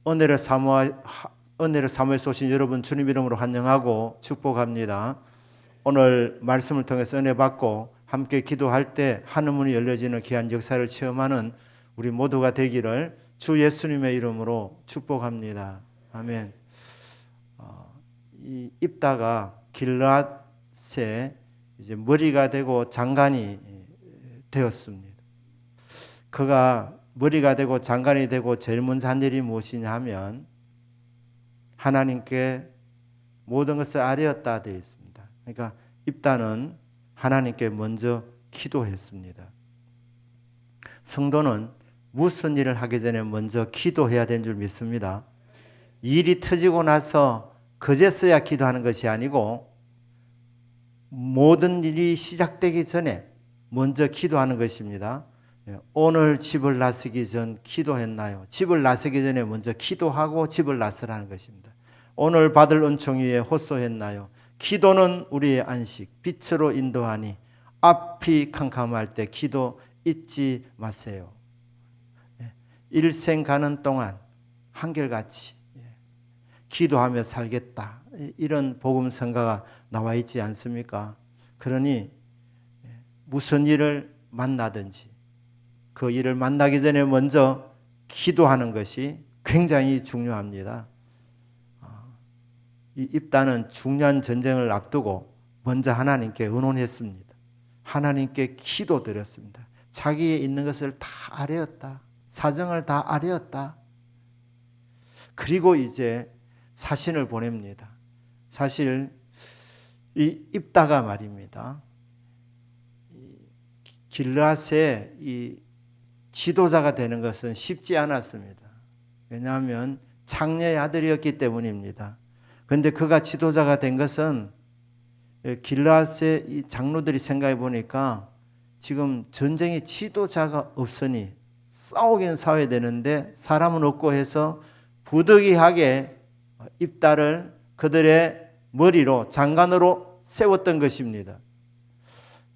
은혜를 사모해서 오신 여러분 주님 이름으로 환영하고 축복합니다. 오늘 말씀을 통해서 은혜 받고 함께 기도할 때 하늘문이 열려지는 귀한 역사를 체험하는 우리 모두가 되기를 주 예수님의 이름으로 축복합니다. 아멘. 이 입다가 길르앗의 이제 머리가 되고 장관이 되었습니다. 그가 머리가 되고 장관이 되고 제일 먼저 한 일이 무엇이냐 하면 하나님께 모든 것을 아뢰었다 되어 있습니다. 그러니까 입다는 하나님께 먼저 기도했습니다. 성도는 무슨 일을 하기 전에 먼저 기도해야 되는 줄 믿습니다. 일이 터지고 나서 그제서야 기도하는 것이 아니고 모든 일이 시작되기 전에 먼저 기도하는 것입니다. 오늘 집을 나서기 전 기도했나요? 집을 나서기 전에 먼저 기도하고 집을 나서라는 것입니다. 오늘 받을 은총 위에 호소했나요? 기도는 우리의 안식, 빛으로 인도하니 앞이 캄캄할 때 기도 잊지 마세요. 일생 가는 동안 한결같이 기도하며 살겠다. 이런 복음 성가가 나와 있지 않습니까? 그러니 무슨 일을 만나든지 그 일을 만나기 전에 먼저 기도하는 것이 굉장히 중요합니다. 이 입다는 중요한 전쟁을 앞두고 먼저 하나님께 의논했습니다. 하나님께 기도드렸습니다. 자기에 있는 것을 다 아뢰었다. 사정을 다 아뢰었다. 그리고 이제 사신을 보냅니다. 사실 이 입다가 말입니다. 길르앗의 이 지도자가 되는 것은 쉽지 않았습니다. 왜냐하면 장녀의 아들이었기 때문입니다. 그런데 그가 지도자가 된 것은 길르앗의 이 장로들이 생각해 보니까 지금 전쟁에 지도자가 없으니 싸우긴 싸워야 되는데 사람은 없고 해서 부득이하게 입다를 그들의 머리로 장관으로 세웠던 것입니다.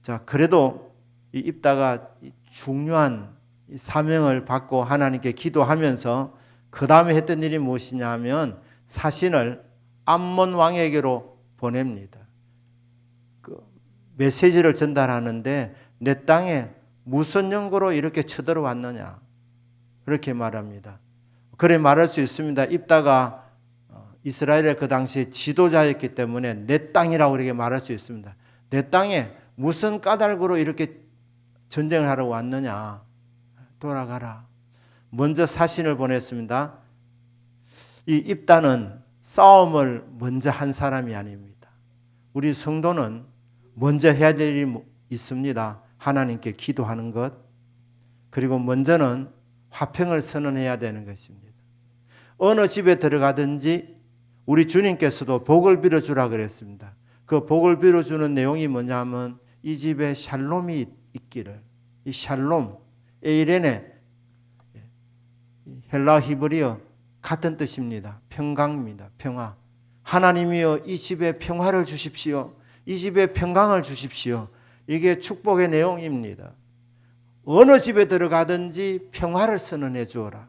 자, 그래도 이 입다가 중요한 사명을 받고 하나님께 기도하면서 그 다음에 했던 일이 무엇이냐 하면 사신을 암몬 왕에게로 보냅니다. 그 메시지를 전달하는데 내 땅에 무슨 연고로 이렇게 쳐들어왔느냐 그렇게 말합니다. 그래 말할 수 있습니다. 입다가 이스라엘의 그 당시에 지도자였기 때문에 내 땅이라고 그렇게 말할 수 있습니다. 내 땅에 무슨 까닭으로 이렇게 전쟁을 하러 왔느냐. 돌아가라. 먼저 사신을 보냈습니다. 이 입다는 싸움을 먼저 한 사람이 아닙니다. 우리 성도는 먼저 해야 될 일이 있습니다. 하나님께 기도하는 것. 그리고 먼저는 화평을 선언해야 되는 것입니다. 어느 집에 들어가든지 우리 주님께서도 복을 빌어주라 그랬습니다. 그 복을 빌어주는 내용이 뭐냐면 이 집에 샬롬이 있기를. 이 샬롬, 에이레네, 헬라 히브리어 같은 뜻입니다. 평강입니다. 평화. 하나님이여 이 집에 평화를 주십시오. 이 집에 평강을 주십시오. 이게 축복의 내용입니다. 어느 집에 들어가든지 평화를 선언해 주어라.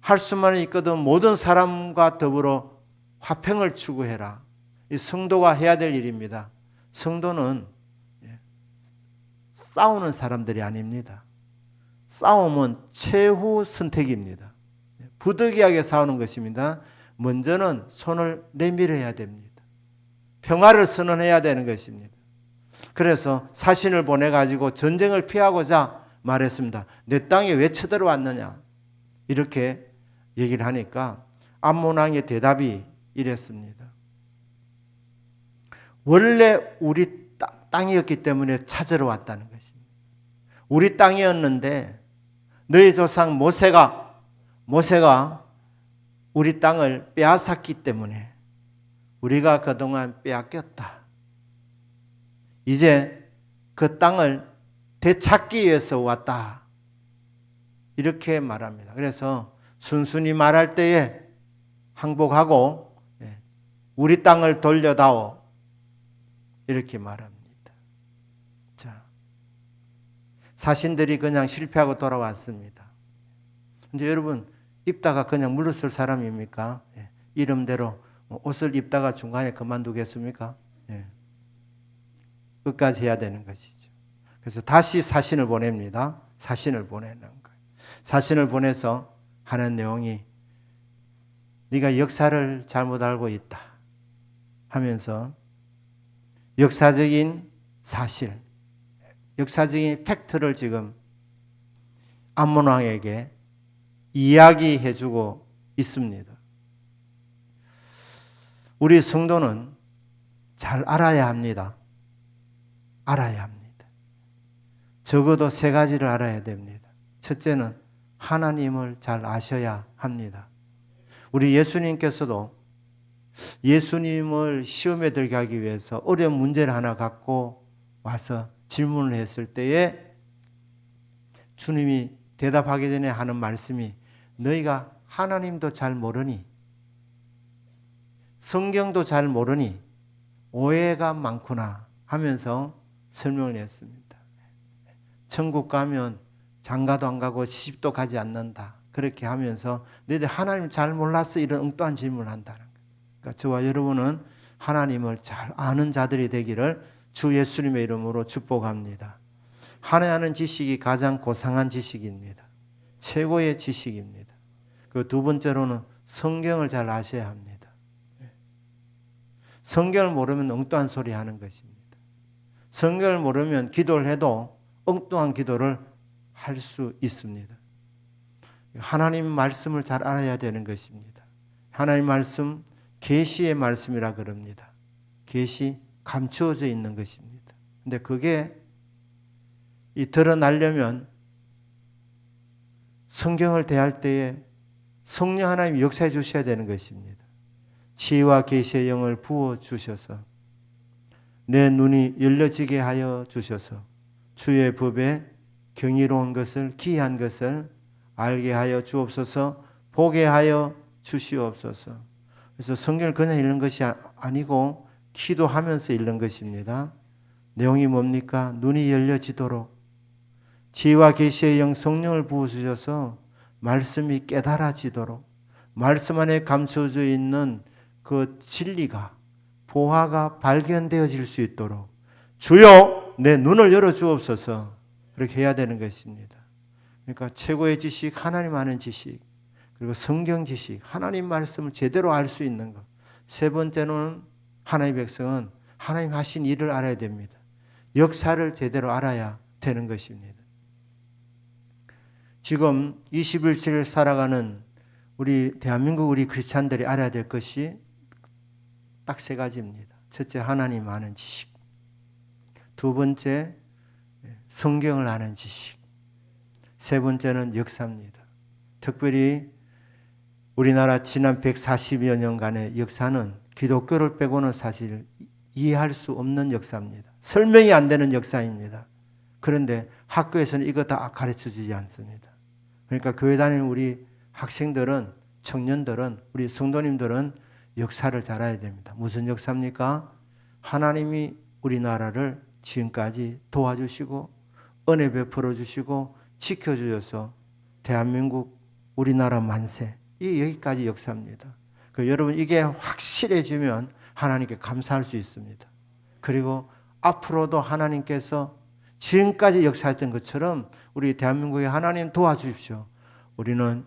할 수만 있거든 모든 사람과 더불어 화평을 추구해라. 이 성도가 해야 될 일입니다. 성도는 싸우는 사람들이 아닙니다. 싸움은 최후 선택입니다. 부득이하게 싸우는 것입니다. 먼저는 손을 내밀어야 됩니다. 평화를 선언해야 되는 것입니다. 그래서 사신을 보내가지고 전쟁을 피하고자 말했습니다. 내 땅에 왜 쳐들어왔느냐 이렇게 얘기를 하니까 암몬 왕의 대답이 이랬습니다. 원래 우리 땅이었기 때문에 찾으러 왔다는 것입니다. 우리 땅이었는데 너희 조상 모세가 우리 땅을 빼앗았기 때문에 우리가 그동안 빼앗겼다. 이제 그 땅을 되찾기 위해서 왔다. 이렇게 말합니다. 그래서 순순히 말할 때에 항복하고 우리 땅을 돌려다오. 이렇게 말합니다. 자, 사신들이 그냥 실패하고 돌아왔습니다. 근데 여러분, 입다가 그냥 물러설 사람입니까? 예. 이름대로 옷을 입다가 중간에 그만두겠습니까? 예. 끝까지 해야 되는 것이죠. 그래서 다시 사신을 보냅니다. 사신을 보내는 거예요. 사신을 보내서 하는 내용이 네가 역사를 잘못 알고 있다 하면서 역사적인 사실, 역사적인 팩트를 지금 암몬 왕에게 이야기해주고 있습니다. 우리 성도는 잘 알아야 합니다. 알아야 합니다. 적어도 3가지를 알아야 됩니다. 첫째는 하나님을 잘 아셔야 합니다. 우리 예수님께서도 예수님을 시험에 들게 하기 위해서 어려운 문제를 하나 갖고 와서 질문을 했을 때에 주님이 대답하기 전에 하는 말씀이 너희가 하나님도 잘 모르니 성경도 잘 모르니 오해가 많구나 하면서 설명을 했습니다. 천국 가면 장가도 안 가고 시집도 가지 않는다. 그렇게 하면서 너희들 하나님 잘 몰라서 이런 엉뚱한 질문을 한다는 거예요. 그러니까 저와 여러분은 하나님을 잘 아는 자들이 되기를 주 예수님의 이름으로 축복합니다. 하나님 지식이 가장 고상한 지식입니다. 최고의 지식입니다. 그 두 번째로는 성경을 잘 아셔야 합니다. 성경을 모르면 엉뚱한 소리 하는 것입니다. 성경을 모르면 기도를 해도 엉뚱한 기도를 할 수 있습니다. 하나님 말씀을 잘 알아야 되는 것입니다. 하나님 말씀, 계시의 말씀이라 그럽니다. 계시, 감추어져 있는 것입니다. 근데 그게 드러나려면 성경을 대할 때에 성령 하나님 역사해 주셔야 되는 것입니다. 지혜와 계시의 영을 부어 주셔서 내 눈이 열려지게 하여 주셔서 주의 법에 경이로운 것을, 기이한 것을 알게 하여 주옵소서, 보게 하여 주시옵소서. 그래서 성경을 그냥 읽는 것이 아니고 기도하면서 읽는 것입니다. 내용이 뭡니까? 눈이 열려지도록 지혜와 계시의 영 성령을 부어주셔서 말씀이 깨달아지도록 말씀 안에 감춰져 있는 그 진리가 보화가 발견되어질 수 있도록 주여 내 눈을 열어주옵소서 그렇게 해야 되는 것입니다. 그러니까 최고의 지식, 하나님 아는 지식, 그리고 성경 지식, 하나님 말씀을 제대로 알 수 있는 것. 세 번째는 하나님의 백성은 하나님 하신 일을 알아야 됩니다. 역사를 제대로 알아야 되는 것입니다. 지금 21세기를 살아가는 우리 대한민국 우리 크리스찬들이 알아야 될 것이 딱 3가지입니다. 첫째, 하나님 아는 지식. 두 번째, 성경을 아는 지식. 세 번째는 역사입니다. 특별히 우리나라 지난 140여 년간의 역사는 기독교를 빼고는 사실 이해할 수 없는 역사입니다. 설명이 안 되는 역사입니다. 그런데 학교에서는 이거 다 가르쳐주지 않습니다. 그러니까 교회 다니는 우리 학생들은, 청년들은, 우리 성도님들은 역사를 잘 알아야 됩니다. 무슨 역사입니까? 하나님이 우리나라를 지금까지 도와주시고 은혜 베풀어 주시고 지켜주셔서 대한민국 우리나라 만세, 이 여기까지 역사입니다. 여러분 이게 확실해지면 하나님께 감사할 수 있습니다. 그리고 앞으로도 하나님께서 지금까지 역사했던 것처럼 우리 대한민국에 하나님 도와주십시오. 우리는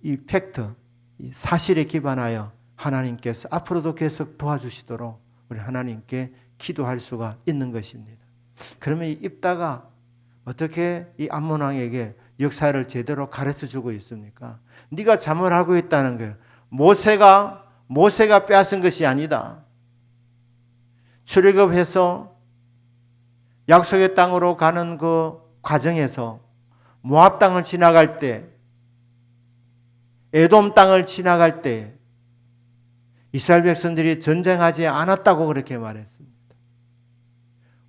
이 팩트, 이 사실에 기반하여 하나님께서 앞으로도 계속 도와주시도록 우리 하나님께 기도할 수가 있는 것입니다. 그러면 이 입다가 어떻게 이 암몬 왕에게 역사를 제대로 가르쳐주고 있습니까? 네가 잠을 하고 있다는 거예요. 모세가 빼앗은 것이 아니다. 출애굽해서 약속의 땅으로 가는 그 과정에서 모압 땅을 지나갈 때, 에돔 땅을 지나갈 때 이스라엘 백성들이 전쟁하지 않았다고 그렇게 말했습니다.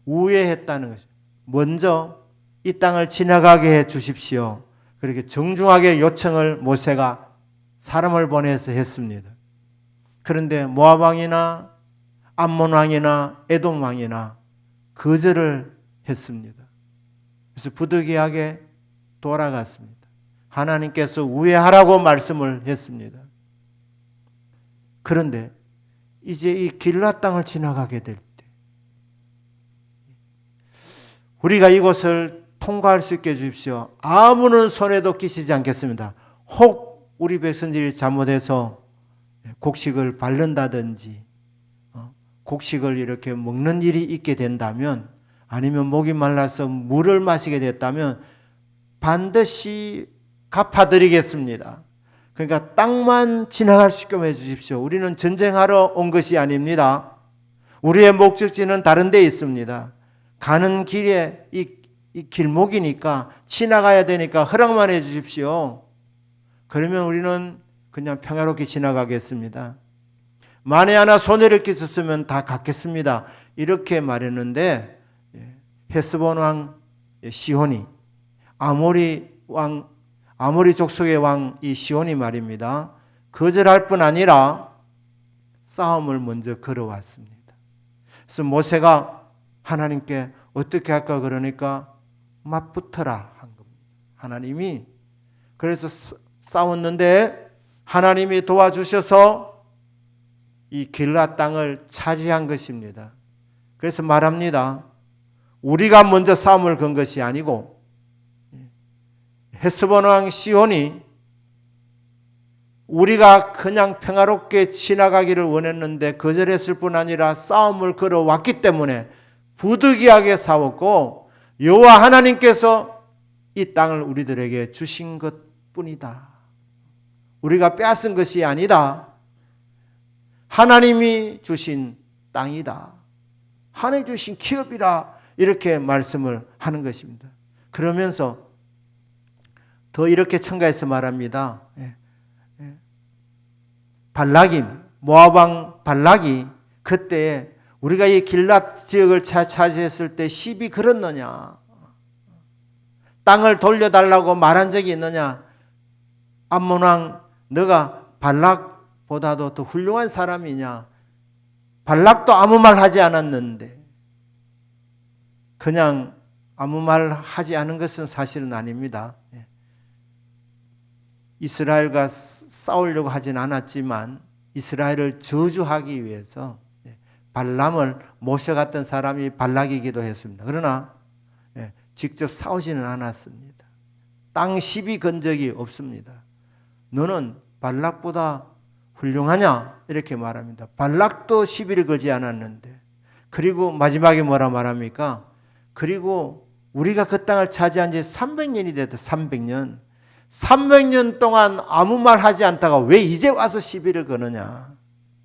우회했다는 것이죠. 먼저 이 땅을 지나가게 해 주십시오. 그렇게 정중하게 요청을 모세가 사람을 보내서 했습니다. 그런데 모압 왕이나 암몬 왕이나 에돔 왕이나 거절을 했습니다. 그래서 부득이하게 돌아갔습니다. 하나님께서 우회하라고 말씀을 했습니다. 그런데 이제 이 길라 땅을 지나가게 될 때 우리가 이곳을 통과할 수 있게 해주십시오. 아무런 손해도 끼치지 않겠습니다. 혹 우리 백성들이 잘못해서 곡식을 밟는다든지 곡식을 이렇게 먹는 일이 있게 된다면, 아니면 목이 말라서 물을 마시게 됐다면 반드시 갚아드리겠습니다. 그러니까 땅만 지나갈 수 있게 해주십시오. 우리는 전쟁하러 온 것이 아닙니다. 우리의 목적지는 다른 데 있습니다. 가는 길에 이 길목이니까 지나가야 되니까 허락만 해 주십시오. 그러면 우리는 그냥 평화롭게 지나가겠습니다. 만에 하나 손해를 끼쳤으면 다 갚겠습니다. 이렇게 말했는데 헤스본 왕 시혼이, 아모리 족속의 왕 이 시혼이 말입니다. 거절할 뿐 아니라 싸움을 먼저 걸어왔습니다. 그래서 모세가 하나님께 어떻게 할까 그러니까 맞붙어라 한 겁니다. 하나님이 그래서 싸웠는데 하나님이 도와주셔서 이 길라 땅을 차지한 것입니다. 그래서 말합니다. 우리가 먼저 싸움을 건 것이 아니고 헤스본 왕 시혼이 우리가 그냥 평화롭게 지나가기를 원했는데 거절했을 뿐 아니라 싸움을 걸어왔기 때문에 부득이하게 싸웠고 여호와 하나님께서 이 땅을 우리들에게 주신 것뿐이다. 우리가 빼앗은 것이 아니다. 하나님이 주신 땅이다. 하나님이 주신 기업이라 이렇게 말씀을 하는 것입니다. 그러면서 더 이렇게 첨가해서 말합니다. 발락이, 모압 왕 발락이 그때 우리가 이 길랏 지역을 차지했을 때 시비 걸었느냐? 땅을 돌려달라고 말한 적이 있느냐? 암몬 왕 너가 발락보다도 더 훌륭한 사람이냐? 발락도 아무 말 하지 않았는데 그냥 아무 말 하지 않은 것은 사실은 아닙니다. 이스라엘과 싸우려고 하진 않았지만 이스라엘을 저주하기 위해서 발람을 모셔갔던 사람이 발락이기도 했습니다. 그러나 직접 싸우지는 않았습니다. 땅 시비 건 적이 없습니다. 너는 발락보다 훌륭하냐? 이렇게 말합니다. 발락도 시비를 걸지 않았는데, 그리고 마지막에 뭐라 말합니까? 그리고 우리가 그 땅을 차지한 지 300년이 됐다. 300년. 300년 동안 아무 말 하지 않다가 왜 이제 와서 시비를 거느냐?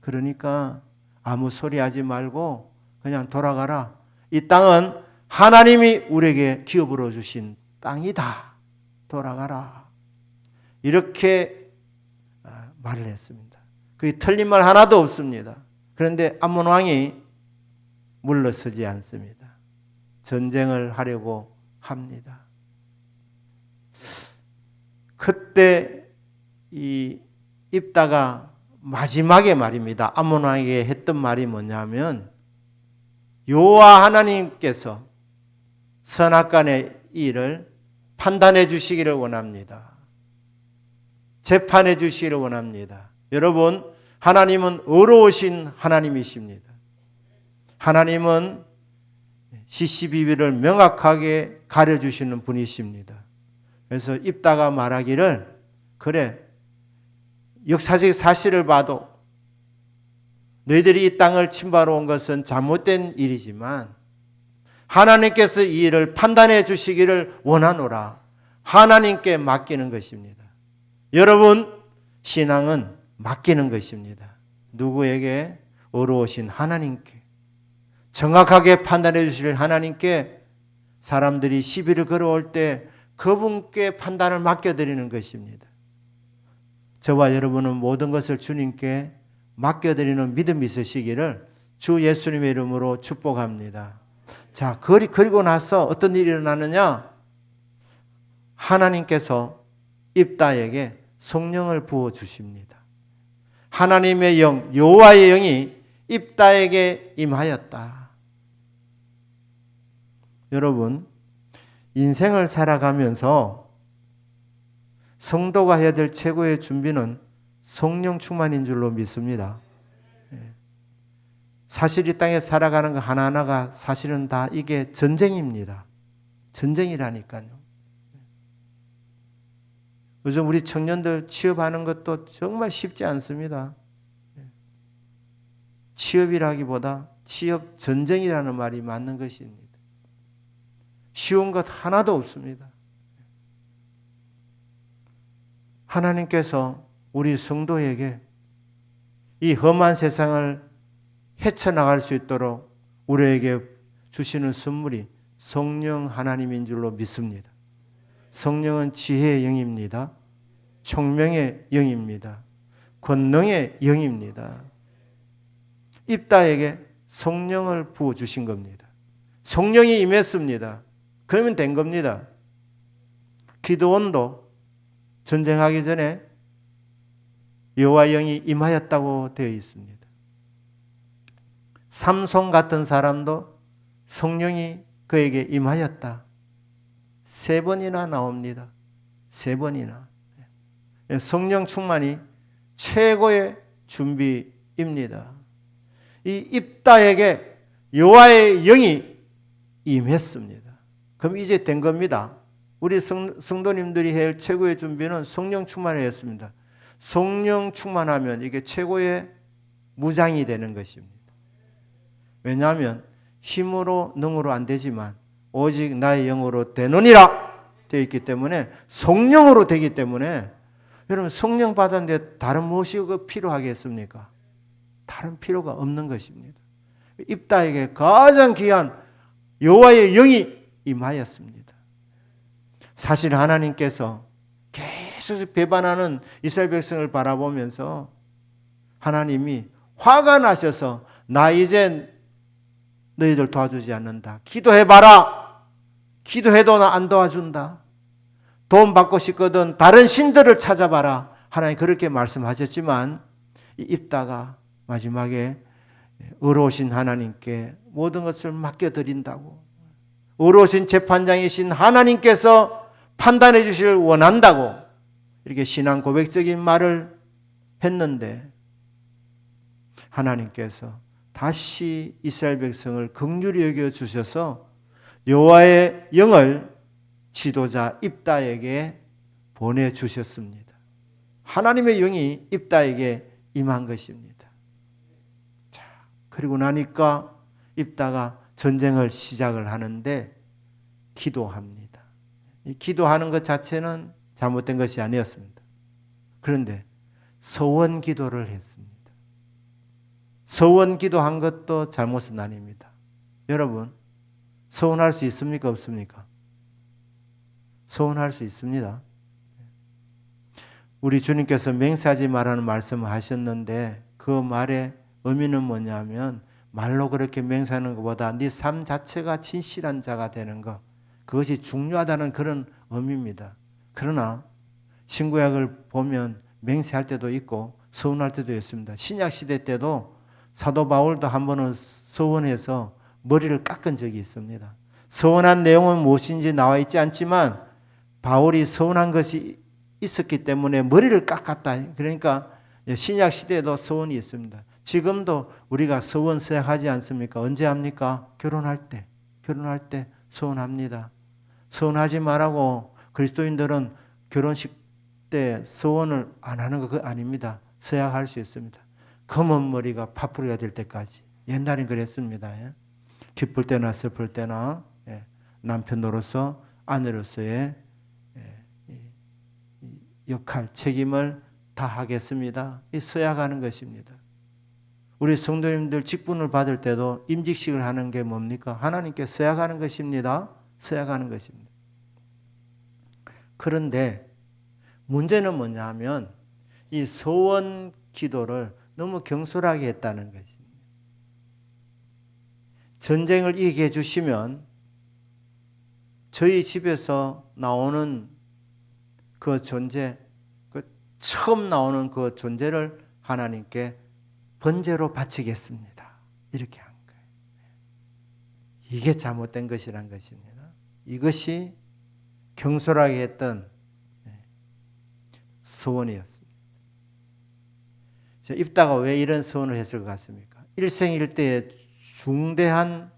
그러니까 아무 소리 하지 말고 그냥 돌아가라. 이 땅은 하나님이 우리에게 기업으로 주신 땅이다. 돌아가라. 이렇게 말을 했습니다. 그게 틀린 말 하나도 없습니다. 그런데 암몬 왕이 물러서지 않습니다. 전쟁을 하려고 합니다. 그때 이 입다가 마지막에 말입니다. 암몬 왕에게 했던 말이 뭐냐면 여호와 하나님께서 선악간의 일을 판단해 주시기를 원합니다. 재판해 주시기를 원합니다. 여러분, 하나님은 의로우신 하나님이십니다. 하나님은 시시비비를 명확하게 가려주시는 분이십니다. 그래서 입다가 말하기를 그래 역사적 사실을 봐도 너희들이 이 땅을 침범하러 온 것은 잘못된 일이지만 하나님께서 이 일을 판단해 주시기를 원하노라. 하나님께 맡기는 것입니다. 여러분, 신앙은 맡기는 것입니다. 누구에게? 의로우신 하나님께, 정확하게 판단해 주실 하나님께 사람들이 시비를 걸어올 때 그분께 판단을 맡겨드리는 것입니다. 저와 여러분은 모든 것을 주님께 맡겨드리는 믿음이 있으시기를 주 예수님의 이름으로 축복합니다. 자, 그리고 나서 어떤 일이 일어나느냐? 하나님께서 입다에게 성령을 부어주십니다. 하나님의 영, 여호와의 영이 입다에게 임하였다. 여러분, 인생을 살아가면서 성도가 해야 될 최고의 준비는 성령 충만인 줄로 믿습니다. 사실 이 땅에 살아가는 거 하나하나가 사실은 다 이게 전쟁입니다. 전쟁이라니까요. 요즘 우리 청년들 취업하는 것도 정말 쉽지 않습니다. 취업이라기보다 취업 전쟁이라는 말이 맞는 것입니다. 쉬운 것 하나도 없습니다. 하나님께서 우리 성도에게 이 험한 세상을 헤쳐나갈 수 있도록 우리에게 주시는 선물이 성령 하나님인 줄로 믿습니다. 성령은 지혜의 영입니다. 총명의 영입니다. 권능의 영입니다. 입다에게 성령을 부어주신 겁니다. 성령이 임했습니다. 그러면 된 겁니다. 기드온도 전쟁하기 전에 여호와의 영이 임하였다고 되어 있습니다. 삼손 같은 사람도 성령이 그에게 임하였다. 3번이나 나옵니다. 3번이나. 성령 충만이 최고의 준비입니다. 이 입다에게 여호와의 영이 임했습니다. 그럼 이제 된 겁니다. 우리 성도님들이 해야 할 최고의 준비는 성령 충만이었습니다. 성령 충만하면 이게 최고의 무장이 되는 것입니다. 왜냐하면 힘으로 능으로 안 되지만 오직 나의 영으로 되느니라 되어 있기 때문에 성령으로 되기 때문에 여러분 성령 받았는데 다른 무엇이 필요하겠습니까? 다른 필요가 없는 것입니다. 입다에게 가장 귀한 여호와의 영이 임하였습니다. 사실 하나님께서 계속 배반하는 이스라엘 백성을 바라보면서 하나님이 화가 나셔서 나 이제 너희들 도와주지 않는다. 기도해봐라. 기도해도 나 안 도와준다. 도움 받고 싶거든 다른 신들을 찾아봐라. 하나님 그렇게 말씀하셨지만 이 입다가 마지막에 의로우신 하나님께 모든 것을 맡겨드린다고, 의로우신 재판장이신 하나님께서 판단해 주시길 원한다고 이렇게 신앙 고백적인 말을 했는데 하나님께서 다시 이스라엘 백성을 긍휼히 여겨 주셔서 여호와의 영을 지도자 입다에게 보내주셨습니다. 하나님의 영이 입다에게 임한 것입니다. 자, 그리고 나니까 입다가 전쟁을 시작을 하는데 기도합니다. 이 기도하는 것 자체는 잘못된 것이 아니었습니다. 그런데 서원 기도를 했습니다. 서원 기도한 것도 잘못은 아닙니다. 여러분, 서원할 수 있습니까? 없습니까? 서원할 수 있습니다. 우리 주님께서 맹세하지 말라는 말씀을 하셨는데 그 말의 의미는 뭐냐면 말로 그렇게 맹세하는 것보다 네 삶 자체가 진실한 자가 되는 것, 그것이 중요하다는 그런 의미입니다. 그러나 신구약을 보면 맹세할 때도 있고 서원할 때도 있습니다. 신약 시대 때도 사도 바울도 한 번은 서원해서 머리를 깎은 적이 있습니다. 서원한 내용은 무엇인지 나와 있지 않지만 바울이 서원한 것이 있었기 때문에 머리를 깎았다. 그러니까 신약 시대에도 서원이 있습니다. 지금도 우리가 서원 서약하지 않습니까? 언제 합니까? 결혼할 때 서원합니다. 서원하지 말라고 그리스도인들은 결혼식 때 서원을 안 하는 거 아닙니다. 서약할 수 있습니다. 검은 머리가 파뿌리가 될 때까지. 옛날엔 그랬습니다. 기쁠 때나 슬플 때나 남편으로서 아내로서의 역할, 책임을 다하겠습니다. 이 서약하는 것입니다. 우리 성도님들 직분을 받을 때도 임직식을 하는 게 뭡니까? 하나님께 서약하는 것입니다. 서약하는 것입니다. 그런데 문제는 뭐냐 하면 이 서원 기도를 너무 경솔하게 했다는 것입니다. 전쟁을 이기게 해주시면 저희 집에서 나오는 그 존재, 그 처음 나오는 그 존재를 하나님께 번제로 바치겠습니다. 이렇게 한 거예요. 이게 잘못된 것이란 것입니다. 이것이 경솔하게 했던 소원이었습니다. 입다가 왜 이런 소원을 했을 것 같습니까? 일생일대의 중대한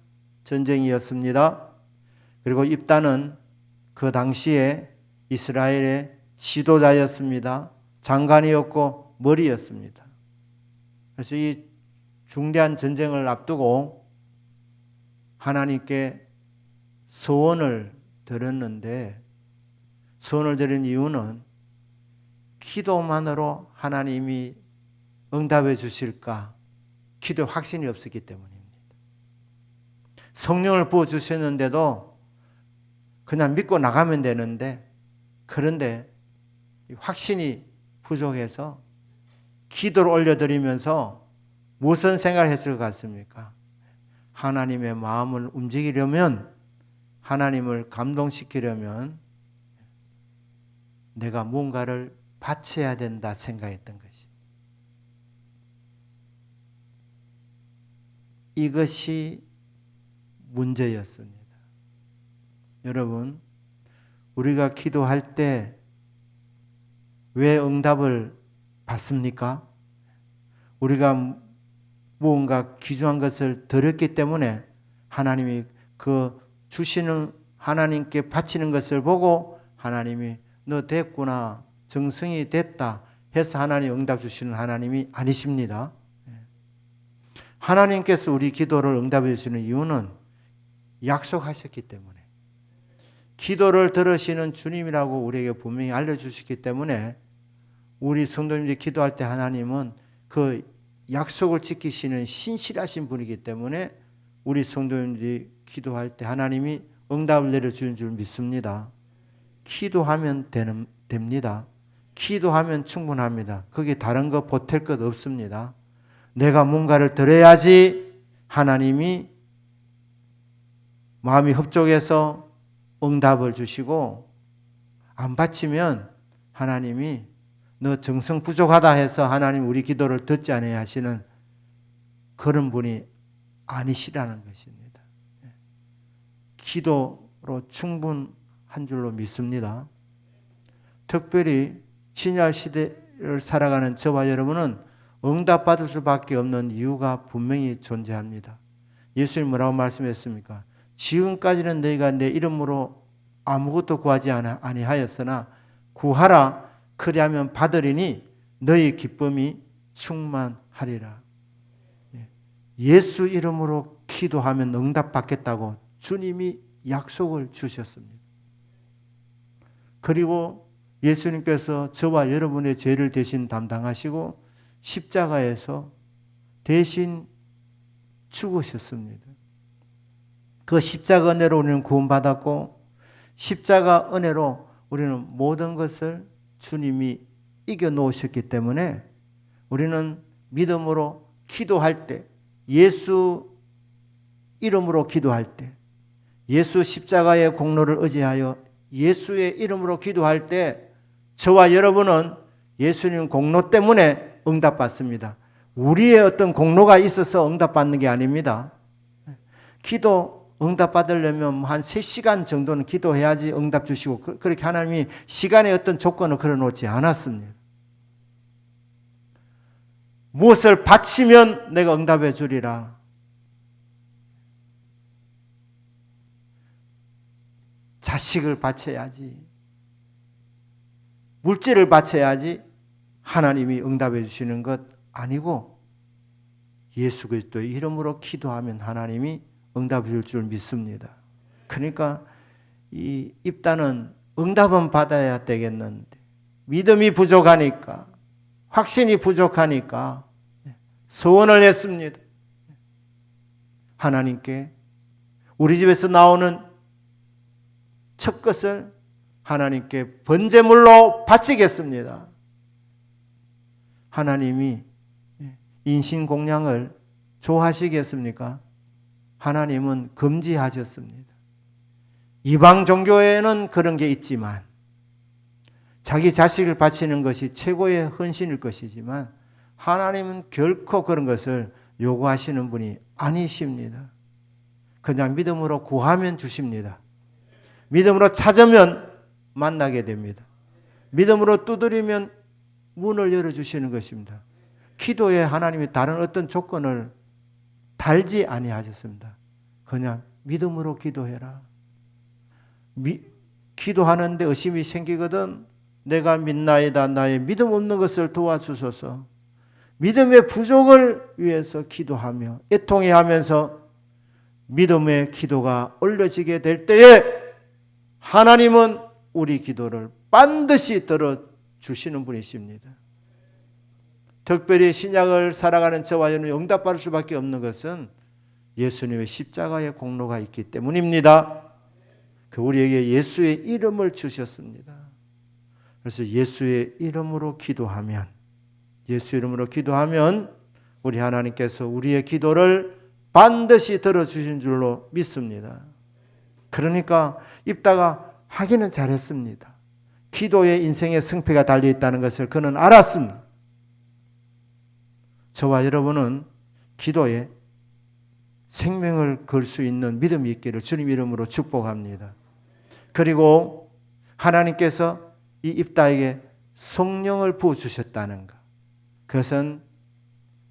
전쟁이었습니다. 그리고 입다는 그 당시에 이스라엘의 지도자였습니다. 장관이었고 머리였습니다. 그래서 이 중대한 전쟁을 앞두고 하나님께 소원을 드렸는데, 소원을 드린 이유는 기도만으로 하나님이 응답해 주실까 기도에 확신이 없었기 때문입니다. 성령을 부어주셨는데도 그냥 믿고 나가면 되는데, 그런데 확신이 부족해서 기도를 올려드리면서 무슨 생각을 했을 것 같습니까? 하나님의 마음을 움직이려면, 하나님을 감동시키려면 내가 뭔가를 바쳐야 된다 생각했던 것입니다. 이것이 문제였습니다. 여러분, 우리가 기도할 때 왜 응답을 받습니까? 우리가 무언가 귀중한 것을 드렸기 때문에 하나님이 그 주시는, 하나님께 바치는 것을 보고 하나님이 너 됐구나, 정성이 됐다 해서 하나님 응답 주시는 하나님이 아니십니다. 하나님께서 우리 기도를 응답해 주시는 이유는 약속하셨기 때문에, 기도를 들으시는 주님이라고 우리에게 분명히 알려주셨기 때문에, 우리 성도님들이 기도할 때 하나님은 그 약속을 지키시는 신실하신 분이기 때문에 우리 성도님들이 기도할 때 하나님이 응답을 내려주는 줄 믿습니다. 기도하면 됩니다. 기도하면 충분합니다. 거기에 다른 거 보탤 것 없습니다. 내가 뭔가를 드려야지 하나님이 마음이 흡족해서 응답을 주시고, 안 바치면 하나님이 너 정성 부족하다 해서 하나님 우리 기도를 듣지 않아야 하시는 그런 분이 아니시라는 것입니다. 기도로 충분한 줄로 믿습니다. 특별히 신약 시대를 살아가는 저와 여러분은 응답받을 수밖에 없는 이유가 분명히 존재합니다. 예수님 뭐라고 말씀했습니까? 지금까지는 너희가 내 이름으로 아무것도 구하지 아니하였으나 구하라, 그리하면 받으리니 너희 기쁨이 충만하리라. 예수 이름으로 기도하면 응답받겠다고 주님이 약속을 주셨습니다. 그리고 예수님께서 저와 여러분의 죄를 대신 담당하시고 십자가에서 대신 죽으셨습니다. 그 십자가 은혜로 우리는 구원받았고, 십자가 은혜로 우리는 모든 것을 주님이 이겨놓으셨기 때문에 우리는 믿음으로 기도할 때, 예수 이름으로 기도할 때, 예수 십자가의 공로를 의지하여 예수의 이름으로 기도할 때 저와 여러분은 예수님 공로 때문에 응답받습니다. 우리의 어떤 공로가 있어서 응답받는 게 아닙니다. 기도 응답받으려면 한 3시간 정도는 기도해야지 응답 주시고, 그렇게 하나님이 시간의 어떤 조건을 걸어놓지 않았습니다. 무엇을 바치면 내가 응답해 주리라. 자식을 바쳐야지, 물질을 바쳐야지 하나님이 응답해 주시는 것 아니고, 예수 그리스도의 이름으로 기도하면 하나님이 응답해 줄 줄 믿습니다. 그러니까 이 입다는 응답은 받아야 되겠는데 믿음이 부족하니까, 확신이 부족하니까 소원을 했습니다. 하나님께 우리 집에서 나오는 첫 것을 하나님께 번제물로 바치겠습니다. 하나님이 인신공양을 좋아하시겠습니까? 하나님은 금지하셨습니다. 이방 종교에는 그런 게 있지만, 자기 자식을 바치는 것이 최고의 헌신일 것이지만 하나님은 결코 그런 것을 요구하시는 분이 아니십니다. 그냥 믿음으로 구하면 주십니다. 믿음으로 찾으면 만나게 됩니다. 믿음으로 두드리면 문을 열어주시는 것입니다. 기도에 하나님이 다른 어떤 조건을 달지 아니하셨습니다. 그냥 믿음으로 기도해라. 기도하는데 의심이 생기거든 내가 믿나이다. 나의 믿음 없는 것을 도와주소서. 믿음의 부족을 위해서 기도하며 애통해하면서 믿음의 기도가 올려지게 될 때에 하나님은 우리 기도를 반드시 들어주시는 분이십니다. 특별히 신약을 살아가는 저와 여러분이 응답받을 수밖에 없는 것은 예수님의 십자가의 공로가 있기 때문입니다. 우리에게 예수의 이름을 주셨습니다. 그래서 예수의 이름으로 기도하면 우리 하나님께서 우리의 기도를 반드시 들어주신 줄로 믿습니다. 그러니까 입다가 하기는 잘했습니다. 기도에 인생의 승패가 달려있다는 것을 그는 알았습니다. 저와 여러분은 기도에 생명을 걸 수 있는 믿음이 있기를 주님 이름으로 축복합니다. 그리고 하나님께서 이 입다에게 성령을 부어주셨다는 것. 그것은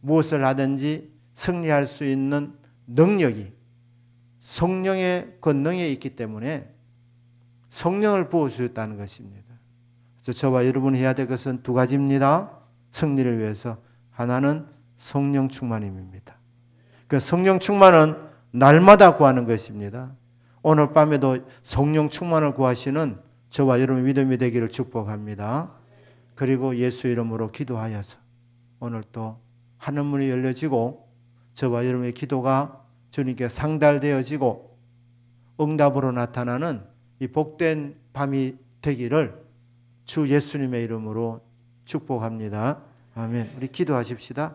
무엇을 하든지 승리할 수 있는 능력이 성령의 권능에 있기 때문에 성령을 부어주셨다는 것입니다. 그래서 저와 여러분이 해야 될 것은 두 가지입니다. 승리를 위해서 하나는 성령 충만임입니다. 그 성령 충만은 날마다 구하는 것입니다. 오늘 밤에도 성령 충만을 구하시는 저와 여러분의 믿음이 되기를 축복합니다. 그리고 예수 이름으로 기도하여서 오늘 또 하늘문이 열려지고 저와 여러분의 기도가 주님께 상달되어지고 응답으로 나타나는 이 복된 밤이 되기를 주 예수님의 이름으로 축복합니다. 아멘. 우리 기도하십시다.